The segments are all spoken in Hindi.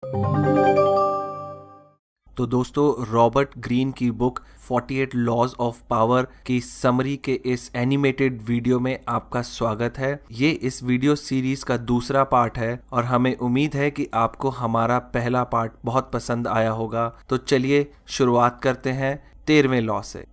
तो दोस्तों, रॉबर्ट ग्रीन की बुक 48 लॉज ऑफ पावर की समरी के इस एनिमेटेड वीडियो में आपका स्वागत है। ये इस वीडियो सीरीज का दूसरा पार्ट है और हमें उम्मीद है कि आपको हमारा पहला पार्ट बहुत पसंद आया होगा। तो चलिए शुरुआत करते हैं 13वें लॉ से।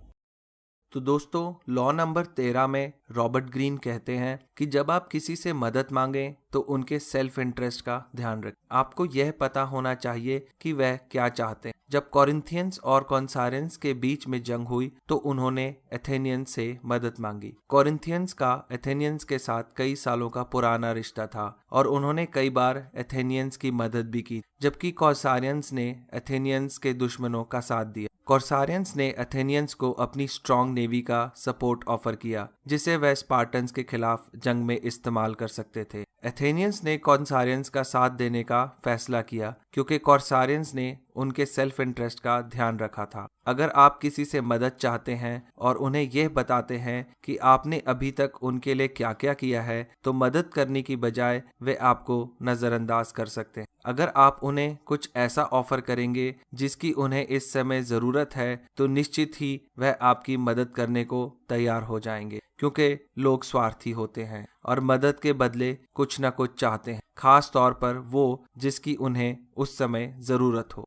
तो दोस्तों, लॉ नंबर 13 में रॉबर्ट ग्रीन कहते हैं कि जब आप किसी से मदद मांगें तो उनके सेल्फ इंटरेस्ट का ध्यान रखें। आपको यह पता होना चाहिए कि वह क्या चाहते हैं। जब कॉरिंथियंस और कॉन्सारियंस के बीच में जंग हुई तो उन्होंने एथेनियंस से मदद मांगी। कॉरिंथियंस का एथेनियंस के साथ कई सालों का पुराना रिश्ता था और उन्होंने कई बार एथेनियंस की मदद भी की, जबकि कॉर्सारियंस ने एथेनियंस के दुश्मनों का साथ दिया। कॉर्सारियंस ने एथेनियंस को अपनी स्ट्रॉन्ग नेवी का सपोर्ट ऑफर किया, जिसे वह स्पार्टन्स के खिलाफ जंग में इस्तेमाल कर सकते थे। एथेनियंस ने कॉर्सारियंस का साथ देने का फैसला किया क्योंकि कॉर्सारियंस ने उनके सेल्फ इंटरेस्ट का ध्यान रखा था। अगर आप किसी से मदद चाहते हैं और उन्हें यह बताते हैं कि आपने अभी तक उनके लिए क्या क्या किया है, तो मदद करने की बजाय वे आपको नजरअंदाज कर सकते हैं। अगर आप उन्हें कुछ ऐसा ऑफर करेंगे जिसकी उन्हें इस समय जरूरत है, तो निश्चित ही वह आपकी मदद करने को तैयार हो जाएंगे, क्योंकि लोग स्वार्थी होते हैं और मदद के बदले कुछ न कुछ चाहते हैं, खास तौर पर वो जिसकी उन्हें उस समय जरूरत हो।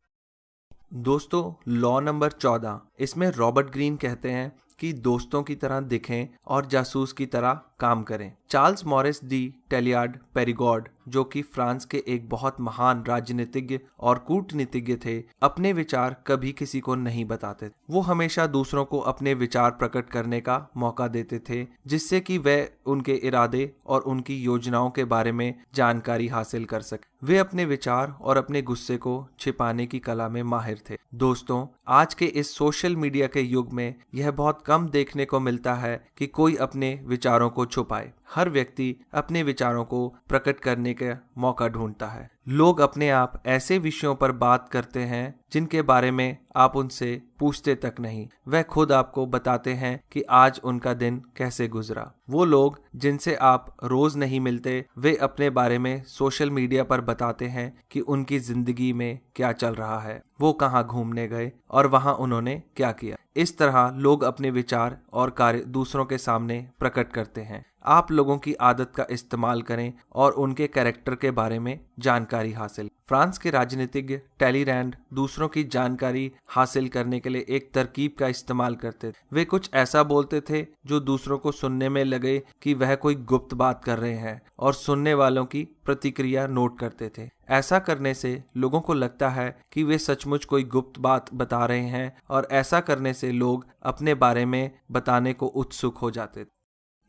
दोस्तों, लॉ नंबर 14, इसमें रॉबर्ट ग्रीन कहते हैं कि दोस्तों की तरह दिखें और जासूस की तरह काम करें। चार्ल्स मॉरिस डी टेलियार्ड पेरिगॉड, जो कि फ्रांस के एक बहुत महान राजनीतिज्ञ और कूटनीतिज्ञ थे, अपने विचार कभी किसी को नहीं बताते। वो हमेशा दूसरों को अपने विचार प्रकट करने का मौका देते थे, जिससे कि वे उनके इरादे और उनकी योजनाओं के बारे में जानकारी हासिल कर सके। वे अपने विचार और अपने गुस्से को छिपाने की कला में माहिर थे। दोस्तों, आज के इस सोशल मीडिया के युग में यह बहुत कम देखने को मिलता है कि कोई अपने विचारों को छुपाए। हर व्यक्ति अपने विचारों को प्रकट करने का मौका ढूंढता है। लोग अपने आप ऐसे विषयों पर बात करते हैं जिनके बारे में आप उनसे पूछते तक नहीं। वह खुद आपको बताते हैं कि आज उनका दिन कैसे गुजरा। वो लोग जिनसे आप रोज नहीं मिलते, वे अपने बारे में सोशल मीडिया पर बताते हैं कि उनकी जिंदगी में क्या चल रहा है, वो कहाँ घूमने गए और वहाँ उन्होंने क्या किया। इस तरह लोग अपने विचार और कार्य दूसरों के सामने प्रकट करते हैं। आप लोगों की आदत का इस्तेमाल करें और उनके कैरेक्टर के बारे में जानकारी हासिल। फ्रांस के राजनीतिज्ञ टैलीरैंड दूसरों की जानकारी हासिल करने के लिए एक तरकीब का इस्तेमाल करते थे। वे कुछ ऐसा बोलते थे जो दूसरों को सुनने में लगे कि वह कोई गुप्त बात कर रहे हैं, और सुनने वालों की प्रतिक्रिया नोट करते थे। ऐसा करने से लोगों को लगता है कि वे सचमुच कोई गुप्त बात बता रहे हैं, और ऐसा करने से लोग अपने बारे में बताने को उत्सुक हो जाते थे।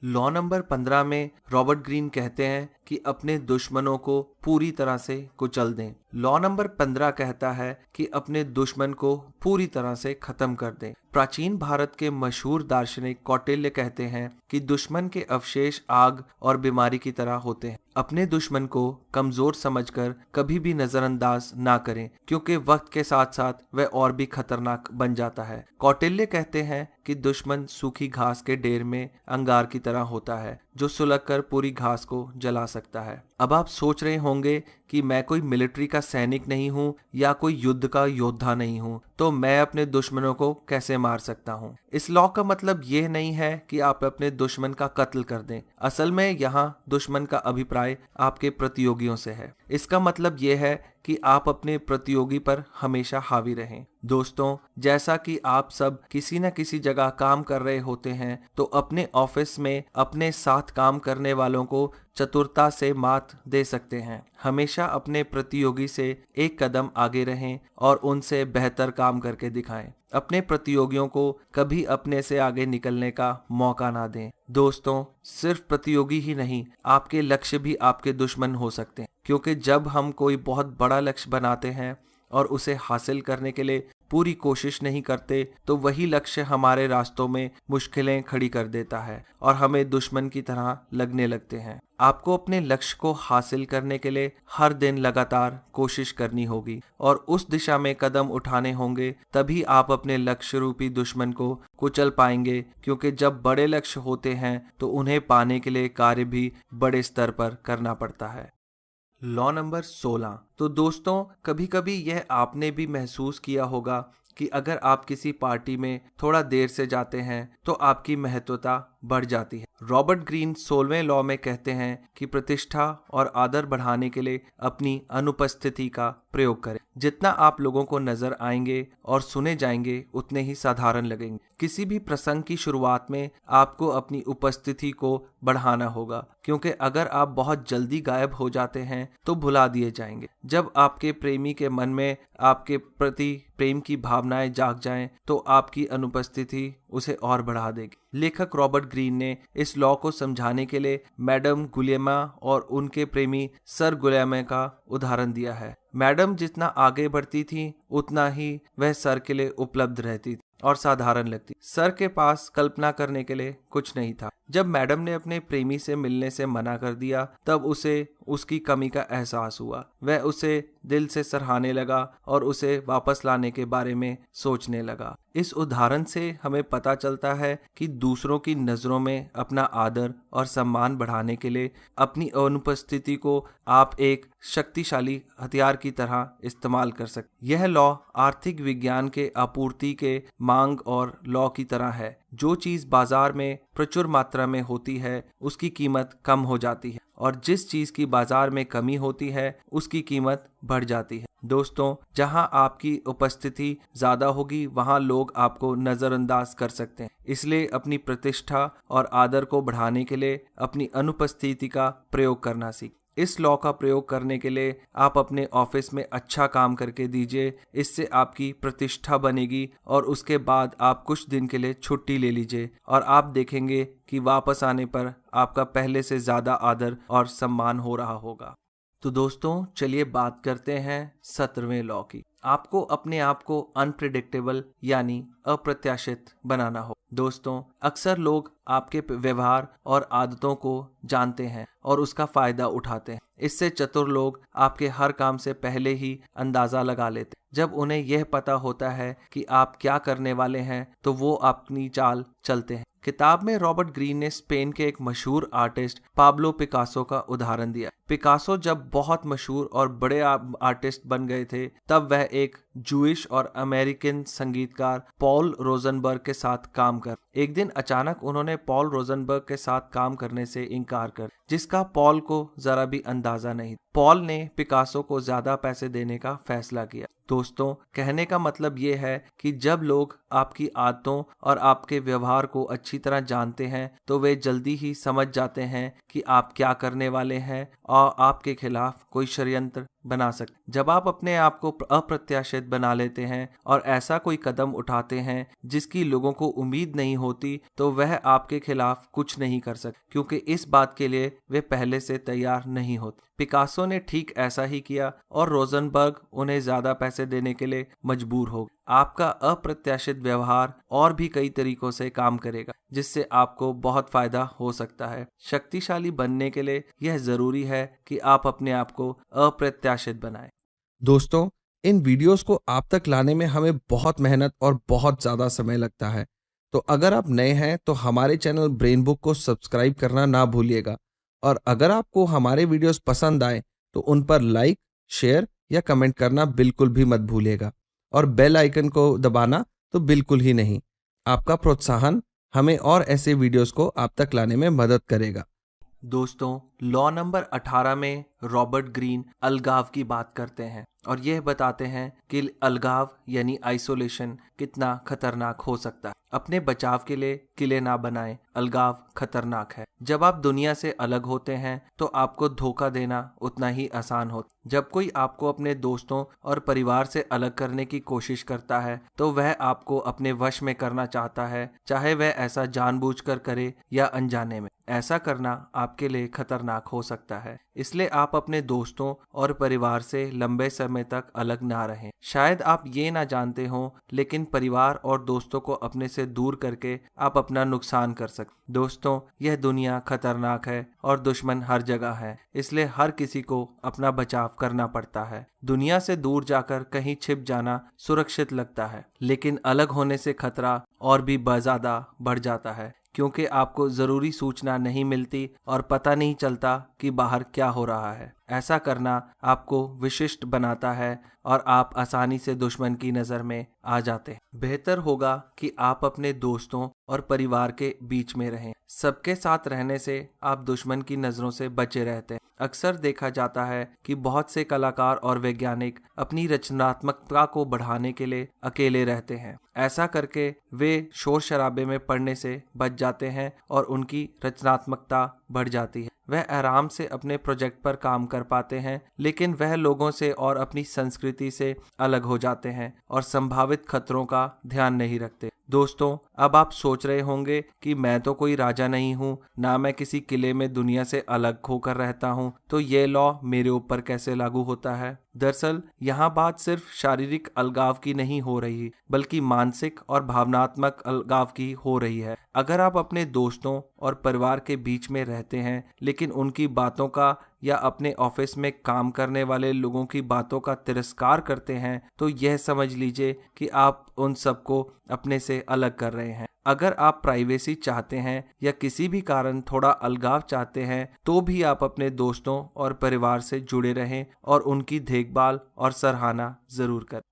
लॉ नंबर 15 में रॉबर्ट ग्रीन कहते हैं कि अपने दुश्मनों को पूरी तरह से कुचल दें। लॉ नंबर 15 कहता है कि अपने दुश्मन को पूरी तरह से खत्म कर दें। प्राचीन भारत के मशहूर दार्शनिक कौटिल्य कहते हैं कि दुश्मन के अवशेष आग और बीमारी की तरह होते हैं। अपने दुश्मन को कमजोर समझकर कभी भी नजरअंदाज ना करें, क्योंकि वक्त के साथ साथ वह और भी खतरनाक बन जाता है। कौटिल्य कहते हैं कि दुश्मन सूखी घास के ढेर में अंगार की तरह होता है, जो सुलगकर पूरी घास को जला सकता है। अब आप सोच रहे होंगे कि मैं कोई मिलिट्री का सैनिक नहीं हूँ या कोई युद्ध का योद्धा नहीं हूँ, तो मैं अपने दुश्मनों को कैसे मार सकता हूँ। इस लॉ का मतलब यह नहीं है कि आप अपने दुश्मन का कत्ल कर दें। असल में यहाँ दुश्मन का अभिप्राय आपके प्रतियोगियों से है। इसका मतलब यह है कि आप अपने प्रतियोगी पर हमेशा हावी रहें। दोस्तों, जैसा कि आप सब किसी न किसी जगह काम कर रहे होते हैं, तो अपने ऑफिस में अपने साथ काम करने वालों को चतुरता से मात दे सकते हैं। हमेशा अपने प्रतियोगी से एक कदम आगे रहें और उनसे बेहतर काम करके दिखाएं। अपने प्रतियोगियों को कभी अपने से आगे निकलने का मौका ना दें। दोस्तों, सिर्फ प्रतियोगी ही नहीं, आपके लक्ष्य भी आपके दुश्मन हो सकते हैं, क्योंकि जब हम कोई बहुत बड़ा लक्ष्य बनाते हैं और उसे हासिल करने के लिए पूरी कोशिश नहीं करते, तो वही लक्ष्य हमारे रास्तों में मुश्किलें खड़ी कर देता है और हमें दुश्मन की तरह लगने लगते हैं। आपको अपने लक्ष्य को हासिल करने के लिए हर दिन लगातार कोशिश करनी होगी और उस दिशा में कदम उठाने होंगे, तभी आप अपने लक्ष्य रूपी दुश्मन को कुचल पाएंगे, क्योंकि जब बड़े लक्ष्य होते हैं तो उन्हें पाने के लिए कार्य भी बड़े स्तर पर करना पड़ता है। Law number 16। तो दोस्तों, कभी कभी यह आपने भी महसूस किया होगा कि अगर आप किसी पार्टी में थोड़ा देर से जाते हैं तो आपकी महत्वता बढ़ जाती है। रॉबर्ट ग्रीन 16वें लॉ में कहते हैं कि प्रतिष्ठा और आदर बढ़ाने के लिए अपनी अनुपस्थिति का प्रयोग करें। जितना आप लोगों को नजर आएंगे और सुने जाएंगे उतने ही साधारण लगेंगे। किसी भी प्रसंग की शुरुआत में आपको अपनी उपस्थिति को बढ़ाना होगा, क्योंकि अगर आप बहुत जल्दी गायब हो जाते हैं तो भुला दिए जाएंगे। जब आपके प्रेमी के मन में आपके प्रति प्रेम की भावनाएं जाग जाएं तो आपकी अनुपस्थिति उसे और बढ़ा देगी। लेखक रॉबर्ट ग्रीन ने इस लॉ को समझाने के लिए मैडम गुलियमा और उनके प्रेमी सर गुलियमा का उदाहरण दिया है। मैडम जितना आगे बढ़ती थी उतना ही वह सर के लिए उपलब्ध रहती थी और साधारण लगती। सर के पास कल्पना करने के लिए कुछ नहीं था। जब मैडम ने अपने प्रेमी से मिलने से मना कर दिया तब उसे उसकी कमी का एहसास हुआ। वह उसे दिल से सराहने लगा और उसे वापस लाने के बारे में सोचने लगा। इस उदाहरण से हमें पता चलता है कि दूसरों की नजरों में अपना आदर और सम्मान बढ़ाने के लिए अपनी अनुपस्थिति को आप एक शक्तिशाली हथियार की तरह इस्तेमाल कर सकते। यह लॉ आर्थिक विज्ञान के आपूर्ति के मांग और लॉ की तरह है। जो चीज बाजार में प्रचुर मात्रा में होती है उसकी कीमत कम हो जाती है और जिस चीज की बाजार में कमी होती है उसकी कीमत बढ़ जाती है। दोस्तों, जहां आपकी उपस्थिति ज्यादा होगी वहां लोग आपको नजरअंदाज कर सकते हैं। इसलिए अपनी प्रतिष्ठा और आदर को बढ़ाने के लिए अपनी अनुपस्थिति का प्रयोग करना सीखें। इस लॉ का प्रयोग करने के लिए आप अपने ऑफिस में अच्छा काम करके दीजिए। इससे आपकी प्रतिष्ठा बनेगी और उसके बाद आप कुछ दिन के लिए छुट्टी ले लीजिए और आप देखेंगे कि वापस आने पर आपका पहले से ज्यादा आदर और सम्मान हो रहा होगा। तो दोस्तों, चलिए बात करते हैं 17वें लॉ की। आपको अपने आप को अनप्रिडिक्टेबल यानी अप्रत्याशित बनाना हो। दोस्तों, अक्सर लोग आपके व्यवहार और आदतों को जानते हैं और उसका फायदा उठाते हैं। इससे चतुर लोग आपके हर काम से पहले ही अंदाजा लगा लेते हैं। जब उन्हें यह पता होता है कि आप क्या करने वाले हैं तो वो अपनी चाल चलते हैं। किताब में रॉबर्ट ग्रीन ने स्पेन के एक मशहूर आर्टिस्ट पाब्लो पिकासो का उदाहरण दिया। पिकासो जब बहुत मशहूर और बड़े आर्टिस्ट बन गए थे तब वह एक जूइश और अमेरिकन संगीतकार पॉल रोजनबर्ग के साथ काम कर। एक दिन अचानक उन्होंने पॉल रोजनबर्ग के साथ काम करने से इनकार कर, जिसका पॉल को जरा भी अंदाजा नहीं। पॉल ने पिकासो को ज्यादा पैसे देने का फैसला किया। दोस्तों, कहने का मतलब ये है कि जब लोग आपकी आदतों और आपके व्यवहार को अच्छी तरह जानते हैं तो वे जल्दी ही समझ जाते हैं कि आप क्या करने वाले हैं और आपके खिलाफ कोई षड्यंत्र बना सकते। जब आप अपने आप को अप्रत्याशित बना लेते हैं और ऐसा कोई कदम उठाते हैं जिसकी लोगों को उम्मीद नहीं होती तो वह आपके खिलाफ कुछ नहीं कर सकते, क्योंकि इस बात के लिए वे पहले से तैयार नहीं होते। पिकासो ने ठीक ऐसा ही किया और रोजनबर्ग उन्हें ज्यादा पैसे देने के लिए मजबूर हो गए। आपका अप्रत्याशित व्यवहार और भी कई तरीकों से काम करेगा जिससे आपको बहुत फायदा हो सकता है। शक्तिशाली बनने के लिए यह जरूरी है कि आप अपने आप को अप्रत्याशित बनाएं। दोस्तों, इन वीडियोस को आप तक लाने में हमें बहुत मेहनत और बहुत ज़्यादा समय लगता है। तो अगर आप नए हैं तो हमारे चैनल ब्रेन बुक को सब्सक्राइब करना ना भूलिएगा और अगर आपको हमारे वीडियोस पसंद आए तो उन पर लाइक, शेयर या कमेंट करना बिल्कुल भी मत भूलिएगा और बेल आइकन को दबाना तो बिल्कुल ही नहीं। आपका प्रोत्साहन हमें और ऐसे वीडियोस को आप तक लाने में मदद करेगा। दोस्तों, लॉ नंबर 18 में रॉबर्ट ग्रीन अलगाव की बात करते हैं और यह बताते हैं कि अलगाव यानी आइसोलेशन कितना खतरनाक हो सकता है। अपने बचाव के लिए किले ना बनाएं, अलगाव खतरनाक है। जब आप दुनिया से अलग होते हैं तो आपको धोखा देना उतना ही आसान होता है। जब कोई आपको अपने दोस्तों और परिवार से अलग करने की कोशिश करता है तो वह आपको अपने वश में करना चाहता है, चाहे वह ऐसा जानबूझकर करे या अनजाने में। ऐसा करना आपके लिए खतरनाक हो सकता है, इसलिए आप अपने दोस्तों और परिवार से लंबे समय तक अलग ना रहें। शायद आप ये ना जानते हो, लेकिन परिवार और दोस्तों को अपने से दूर करके आप अपना नुकसान कर सकते। दोस्तों, यह दुनिया खतरनाक है और दुश्मन हर जगह है, इसलिए हर किसी को अपना बचाव करना पड़ता है। दुनिया से दूर जाकर कहीं छिप जाना सुरक्षित लगता है, लेकिन अलग होने से खतरा और भी ज्यादा बढ़ जाता है, क्योंकि आपको जरूरी सूचना नहीं मिलती और पता नहीं चलता कि बाहर क्या हो रहा है। ऐसा करना आपको विशिष्ट बनाता है और आप आसानी से दुश्मन की नज़र में आ जाते हैं। बेहतर होगा कि आप अपने दोस्तों और परिवार के बीच में रहें। सबके साथ रहने से आप दुश्मन की नज़रों से बचे रहते हैं। अक्सर देखा जाता है कि बहुत से कलाकार और वैज्ञानिक अपनी रचनात्मकता को बढ़ाने के लिए अकेले रहते हैं। ऐसा करके वे शोर शराबे में पड़ने से बच जाते हैं और उनकी रचनात्मकता बढ़ जाती है। वह आराम से अपने प्रोजेक्ट पर काम कर पाते हैं, लेकिन वह लोगों से और अपनी संस्कृति से अलग हो जाते हैं और संभावित खतरों का ध्यान नहीं रखते। दोस्तों, अब आप सोच रहे होंगे कि मैं तो कोई राजा नहीं हूँ, ना मैं किसी किले में दुनिया से अलग होकर रहता हूँ, तो ये लॉ मेरे ऊपर कैसे लागू होता है। दरअसल यहाँ बात सिर्फ शारीरिक अलगाव की नहीं हो रही, बल्कि मानसिक और भावनात्मक अलगाव की हो रही है। अगर आप अपने दोस्तों और परिवार के बीच में रहते हैं, लेकिन उनकी बातों का या अपने ऑफिस में काम करने वाले लोगों की बातों का तिरस्कार करते हैं, तो यह समझ लीजिए कि आप उन सबको अपने से अलग कर रहे हैं। अगर आप प्राइवेसी चाहते हैं या किसी भी कारण थोड़ा अलगाव चाहते हैं, तो भी आप अपने दोस्तों और परिवार से जुड़े रहें और उनकी देखभाल और सराहना जरूर करें।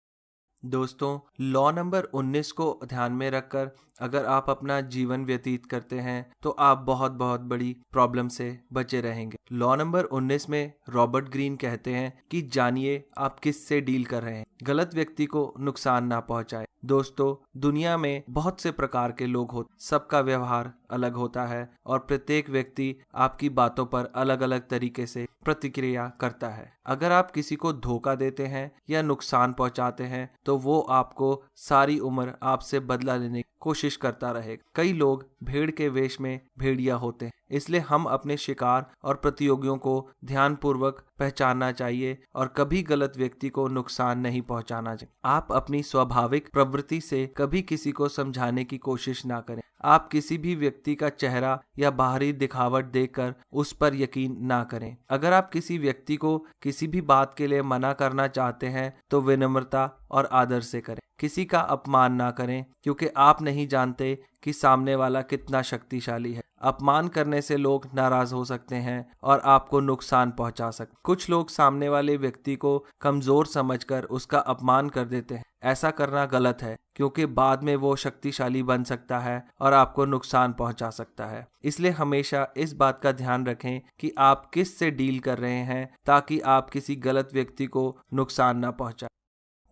दोस्तों, लॉ नंबर 19 को ध्यान में रखकर अगर आप अपना जीवन व्यतीत करते हैं तो आप बहुत बड़ी प्रॉब्लम से बचे रहेंगे। लॉ नंबर 19 में रॉबर्ट ग्रीन कहते हैं कि जानिए आप किस से डील कर रहे हैं, गलत व्यक्ति को नुकसान ना पहुंचाए। दोस्तों, दुनिया में बहुत से प्रकार के लोग होते, सबका व्यवहार अलग होता है और प्रत्येक व्यक्ति आपकी बातों पर अलग अलग तरीके से प्रतिक्रिया करता है। अगर आप किसी को धोखा देते हैं या नुकसान पहुंचाते हैं, तो वो आपको सारी उम्र आपसे बदला लेने की कोशिश करता रहेगा। कई लोग भेड़ के वेश में भेड़िया होते हैं, इसलिए हम अपने शिकार और प्रतियोगियों को ध्यानपूर्वक पहचानना चाहिए और कभी गलत व्यक्ति को नुकसान नहीं पहुंचाना चाहिए। आप अपनी स्वाभाविक प्रवृत्ति से कभी किसी को समझाने की कोशिश ना करें। आप किसी भी व्यक्ति का चेहरा या बाहरी दिखावट देखकर उस पर यकीन ना करें। अगर आप किसी व्यक्ति को किसी भी बात के लिए मना करना चाहते हैं, तो विनम्रता और आदर से करें। किसी का अपमान ना करें, क्योंकि आप नहीं जानते कि सामने वाला कितना शक्तिशाली है। अपमान करने से लोग नाराज हो सकते हैं और आपको नुकसान पहुंचा सकते। कुछ लोग सामने वाले व्यक्ति को कमजोर समझकर उसका अपमान कर देते हैं। ऐसा करना गलत है, क्योंकि बाद में वो शक्तिशाली बन सकता है और आपको नुकसान पहुंचा सकता है। इसलिए हमेशा इस बात का ध्यान रखें कि आप किस से डील कर रहे हैं, ताकि आप किसी गलत व्यक्ति को नुकसान ना पहुंचाएं।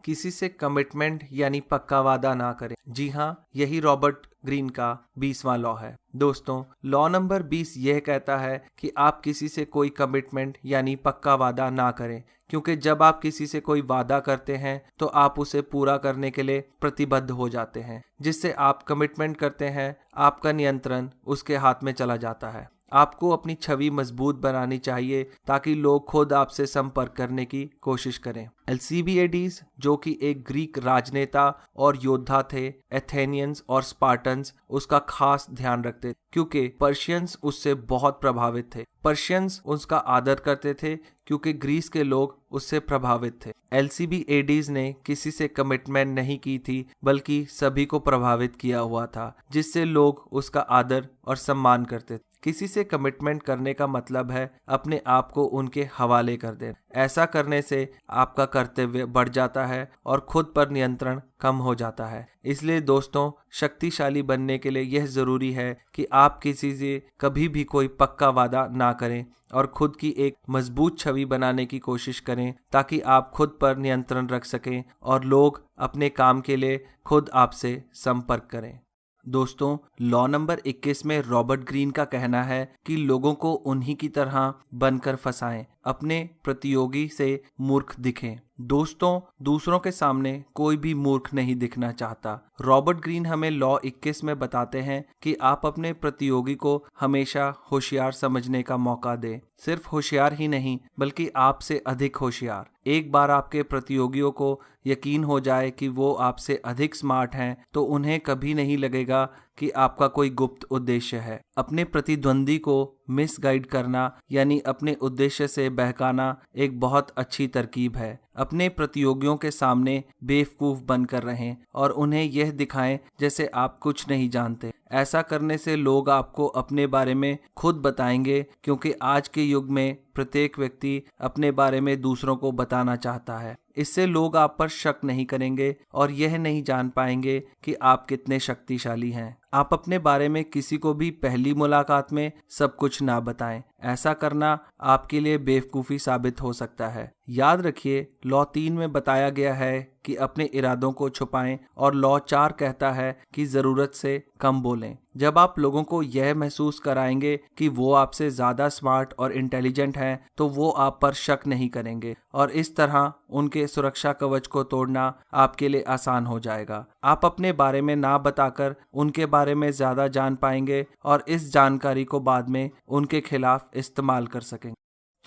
किसी से कमिटमेंट यानी पक्का वादा ना करें। जी हाँ, यही रॉबर्ट ग्रीन का 20वां लॉ है। दोस्तों, लॉ नंबर 20 यह कहता है कि आप किसी से कोई कमिटमेंट यानी पक्का वादा ना करें, क्योंकि जब आप किसी से कोई वादा करते हैं तो आप उसे पूरा करने के लिए प्रतिबद्ध हो जाते हैं। जिससे आप कमिटमेंट करते हैं, आपका नियंत्रण उसके हाथ में चला जाता है। आपको अपनी छवि मजबूत बनानी चाहिए ताकि लोग खुद आपसे संपर्क करने की कोशिश करें। अल्सिबिएडीज, जो कि एक ग्रीक राजनेता और योद्धा थे, एथेनियंस और स्पार्टन्स उसका खास ध्यान रखते, क्योंकि पर्शियंस उससे बहुत प्रभावित थे। पर्शियंस उसका आदर करते थे क्योंकि ग्रीस के लोग उससे प्रभावित थे। अल्सिबिएडीज ने किसी से कमिटमेंट नहीं की थी, बल्कि सभी को प्रभावित किया हुआ था, जिससे लोग उसका आदर और सम्मान करते थे। किसी से कमिटमेंट करने का मतलब है अपने आप को उनके हवाले कर देना। ऐसा करने से आपका कर्तव्य बढ़ जाता है और खुद पर नियंत्रण कम हो जाता है। इसलिए दोस्तों, शक्तिशाली बनने के लिए यह जरूरी है कि आप किसी से कभी भी कोई पक्का वादा ना करें और खुद की एक मजबूत छवि बनाने की कोशिश करें, ताकि आप खुद पर नियंत्रण रख सकें और लोग अपने काम के लिए खुद आपसे संपर्क करें। दोस्तों, लॉ नंबर 21 में रॉबर्ट ग्रीन का कहना है कि लोगों को उन्हीं की तरह बनकर फंसाएं, अपने प्रतियोगी से मूर्ख दिखें। दोस्तों, दूसरों के सामने कोई भी मूर्ख नहीं दिखना चाहता। रॉबर्ट ग्रीन हमें लॉ 21 में बताते हैं कि आप अपने प्रतियोगी को हमेशा होशियार समझने का मौका दें। सिर्फ होशियार ही नहीं, बल्कि आपसे अधिक होशियार। एक बार आपके प्रतियोगियों को यकीन हो जाए कि वो आपसे अधिक स्मार्ट हैं, तो उन्हें कभी नहीं लगेगा कि आपका कोई गुप्त उद्देश्य है। अपने प्रतिद्वंदी को मिसगाइड करना यानी अपने उद्देश्य से बहकाना एक बहुत अच्छी तरकीब है। अपने प्रतियोगियों के सामने बेवकूफ बनकर रहें और उन्हें यह दिखाएं जैसे आप कुछ नहीं जानते। ऐसा करने से लोग आपको अपने बारे में खुद बताएंगे, क्योंकि आज के युग में प्रत्येक व्यक्ति अपने बारे में दूसरों को बताना चाहता है। इससे लोग आप पर शक नहीं करेंगे और यह नहीं जान पाएंगे कि आप कितने शक्तिशाली हैं। आप अपने बारे में किसी को भी पहली मुलाकात में सब कुछ ना बताएं। ऐसा करना आपके लिए बेवकूफ़ी साबित हो सकता है। याद रखिए, लॉ 3 में बताया गया है कि अपने इरादों को छुपाएं और लॉ 4 कहता है कि ज़रूरत से कम बोलें। जब आप लोगों को यह महसूस कराएंगे कि वो आपसे ज़्यादा स्मार्ट और इंटेलिजेंट हैं, तो वो आप पर शक नहीं करेंगे और इस तरह उनके सुरक्षा कवच को तोड़ना आपके लिए आसान हो जाएगा। आप अपने बारे में ना बताकर उनके बारे में ज़्यादा जान पाएंगे और इस जानकारी को बाद में उनके खिलाफ इस्तेमाल कर सकेंगे।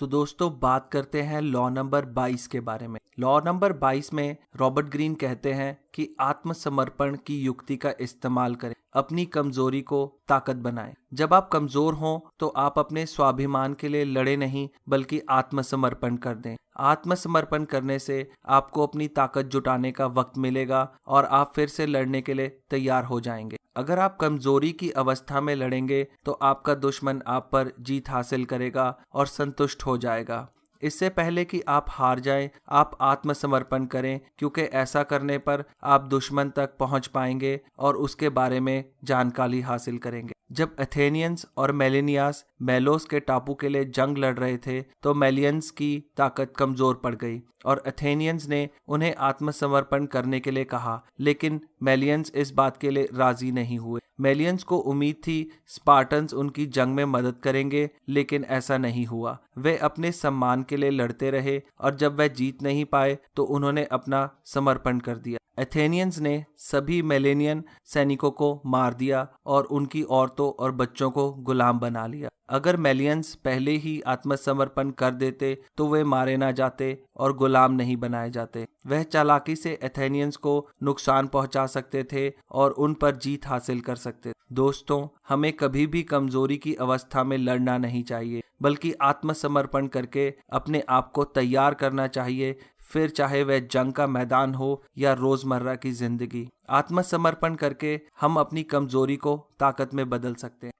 तो दोस्तों, बात करते हैं लॉ नंबर 22 के बारे में। लॉ नंबर 22 में रॉबर्ट ग्रीन कहते हैं कि आत्मसमर्पण की युक्ति का इस्तेमाल करें, अपनी कमजोरी को ताकत बनाएं। जब आप कमजोर हों तो आप अपने स्वाभिमान के लिए लड़े नहीं, बल्कि आत्मसमर्पण कर दें। आत्मसमर्पण करने से आपको अपनी ताकत जुटाने का वक्त मिलेगा और आप फिर से लड़ने के लिए तैयार हो जाएंगे। अगर आप कमजोरी की अवस्था में लड़ेंगे तो आपका दुश्मन आप पर जीत हासिल करेगा और संतुष्ट हो जाएगा। इससे पहले कि आप हार जाएं, आप आत्मसमर्पण करें, क्योंकि ऐसा करने पर आप दुश्मन तक पहुंच पाएंगे और उसके बारे में जानकारी हासिल करेंगे। जब एथेनियंस और मेलिनियास मेलोस के टापू के लिए जंग लड़ रहे थे, तो मेलियंस की ताकत कमजोर पड़ गई और एथेनियंस ने उन्हें आत्मसमर्पण करने के लिए कहा, लेकिन मेलियंस इस बात के लिए राजी नहीं हुए। मेलियंस को उम्मीद थी स्पार्टन्स उनकी जंग में मदद करेंगे, लेकिन ऐसा नहीं हुआ। वे अपने सम्मान के लिए लड़ते रहे और जब वे जीत नहीं पाए तो उन्होंने अपना समर्पण कर दिया। एथेनियंस ने सभी मेलेनियन सैनिकों को मार दिया और उनकी औरतों और बच्चों को गुलाम बना लिया। अगर मेलियंस पहले ही आत्मसमर्पण कर देते तो वे मारे ना जाते और गुलाम नहीं बनाए जाते। वह चालाकी से एथेनियंस को नुकसान पहुंचा सकते थे और उन पर जीत हासिल कर सकते। दोस्तों, हमें कभी भी कमजोरी की अवस्था में लड़ना नहीं चाहिए, बल्कि आत्मसमर्पण करके अपने आप को तैयार करना चाहिए, फिर चाहे वह जंग का मैदान हो या रोजमर्रा की जिंदगी। आत्मसमर्पण करके हम अपनी कमजोरी को ताकत में बदल सकते हैं।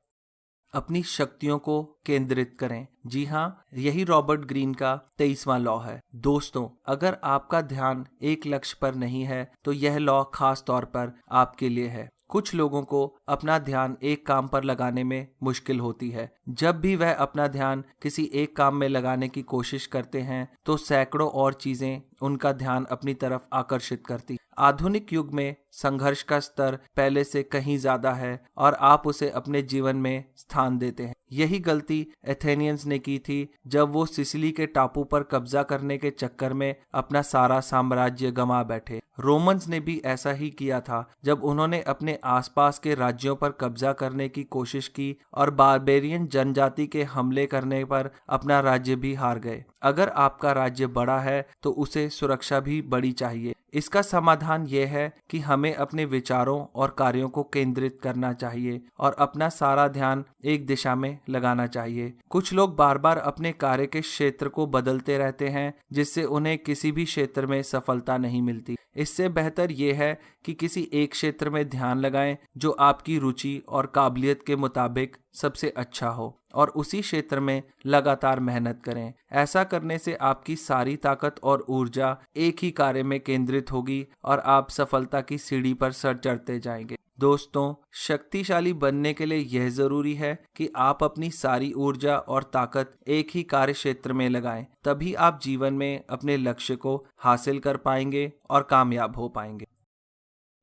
अपनी शक्तियों को केंद्रित करें। जी हाँ, यही रॉबर्ट ग्रीन का 23वां लॉ है। दोस्तों, अगर आपका ध्यान एक लक्ष्य पर नहीं है तो यह लॉ खास तौर पर आपके लिए है। कुछ लोगों को अपना ध्यान एक काम पर लगाने में मुश्किल होती है। जब भी वह अपना ध्यान किसी एक काम में लगाने की कोशिश करते हैं तो सैकड़ों और चीजें उनका ध्यान अपनी तरफ आकर्षित करती। आधुनिक युग में संघर्ष का स्तर पहले से कहीं ज्यादा है और आप उसे अपने जीवन में स्थान देते हैं। यही गलती एथेनियंस ने की थी जब वो सिसिली के टापू पर कब्जा करने के चक्कर में अपना सारा साम्राज्य गंवा बैठे। रोमन्स ने भी ऐसा ही किया था जब उन्होंने अपने आसपास के राज्यों पर कब्जा करने की कोशिश की और बारबेरियन जनजाति के हमले करने पर अपना राज्य भी हार गए। अगर आपका राज्य बड़ा है तो उसे सुरक्षा भी बड़ी चाहिए। इसका समाधान यह है कि हमें अपने विचारों और कार्यों को केंद्रित करना चाहिए और अपना सारा ध्यान एक दिशा में लगाना चाहिए। कुछ लोग बार बार अपने कार्य के क्षेत्र को बदलते रहते हैं, जिससे उन्हें किसी भी क्षेत्र में सफलता नहीं मिलती। इससे बेहतर यह है कि किसी एक क्षेत्र में ध्यान लगाएं जो आपकी रुचि और काबिलियत के मुताबिक सबसे अच्छा हो और उसी क्षेत्र में लगातार मेहनत करें। ऐसा करने से आपकी सारी ताकत और ऊर्जा एक ही कार्य में केंद्रित होगी और आप सफलता की सीढ़ी पर सर चढ़ते जाएंगे। दोस्तों, शक्तिशाली बनने के लिए यह जरूरी है कि आप अपनी सारी ऊर्जा और ताकत एक ही कार्य क्षेत्र में लगाएं। तभी आप जीवन में अपने लक्ष्य को हासिल कर पाएंगे और कामयाब हो पाएंगे।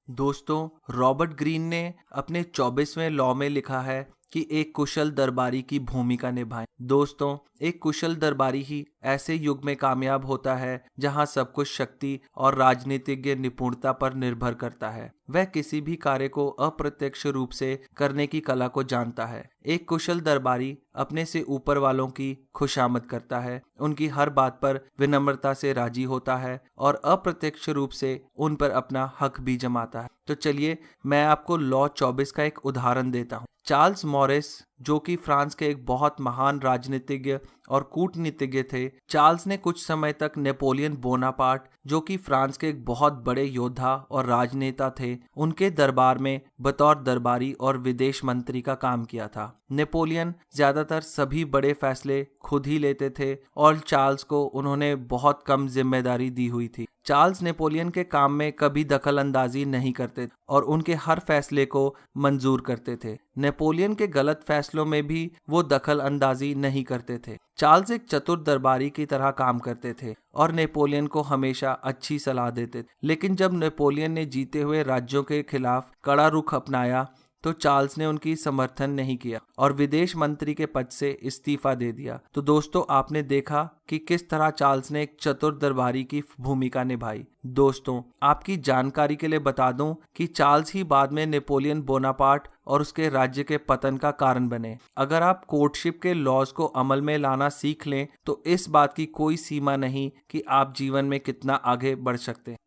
दोस्तों, रॉबर्ट ग्रीन ने अपने 24वें लॉ में लिखा है कि एक कुशल दरबारी की भूमिका निभाएं। दोस्तों, एक कुशल दरबारी ही ऐसे युग में कामयाब होता है जहां सब कुछ शक्ति और राजनीतिज्ञ निपुणता पर निर्भर करता है। वह किसी भी कार्य को अप्रत्यक्ष रूप से करने की कला को जानता है। एक कुशल दरबारी अपने से ऊपर वालों की खुशामद करता है, उनकी हर बात पर विनम्रता से राजी होता है और अप्रत्यक्ष रूप से उन पर अपना हक भी जमाता है। तो चलिए मैं आपको लॉ 24 का एक उदाहरण देता हूँ। चार्ल्स मॉरिस, जो कि फ्रांस के एक बहुत महान राजनीतिज्ञ और कूटनीतिज्ञ थे। चार्ल्स ने कुछ समय तक नेपोलियन बोनापार्ट, जो कि फ्रांस के एक बहुत बड़े योद्धा और राजनेता थे, उनके दरबार में बतौर दरबारी और विदेश मंत्री का काम किया था। नेपोलियन ज्यादातर सभी बड़े फैसले खुद ही लेते थे और चार्ल्स को उन्होंने बहुत कम जिम्मेदारी दी हुई थी। चार्ल्स नेपोलियन के काम में कभी दखल अंदाजी नहीं करते और उनके हर फैसले को मंजूर करते थे। नेपोलियन के गलत फैसलों में भी वो दखल अंदाजी नहीं करते थे। चार्ल्स एक चतुर दरबारी की तरह काम करते थे और नेपोलियन को हमेशा अच्छी सलाह देते थे। लेकिन जब नेपोलियन ने जीते हुए राज्यों के खिलाफ कड़ा रुख अपनाया तो चार्ल्स ने उनकी समर्थन नहीं किया और विदेश मंत्री के पद से इस्तीफा दे दिया। तो दोस्तों, आपने देखा कि किस तरह चार्ल्स ने एक चतुर दरबारी की भूमिका निभाई। दोस्तों, आपकी जानकारी के लिए बता दूं कि चार्ल्स ही बाद में नेपोलियन बोनापार्ट और उसके राज्य के पतन का कारण बने। अगर आप कोर्टशिप के लॉज को अमल में लाना सीख लें तो इस बात की कोई सीमा नहीं कि आप जीवन में कितना आगे बढ़ सकते हैं।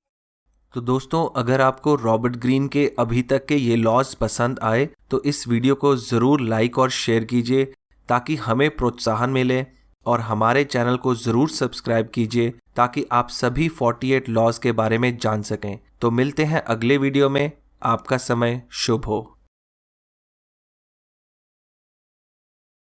तो दोस्तों, अगर आपको रॉबर्ट ग्रीन के अभी तक के ये लॉज पसंद आए तो इस वीडियो को ज़रूर लाइक और शेयर कीजिए ताकि हमें प्रोत्साहन मिले, और हमारे चैनल को ज़रूर सब्सक्राइब कीजिए ताकि आप सभी 48 लॉज के बारे में जान सकें। तो मिलते हैं अगले वीडियो में। आपका समय शुभ हो।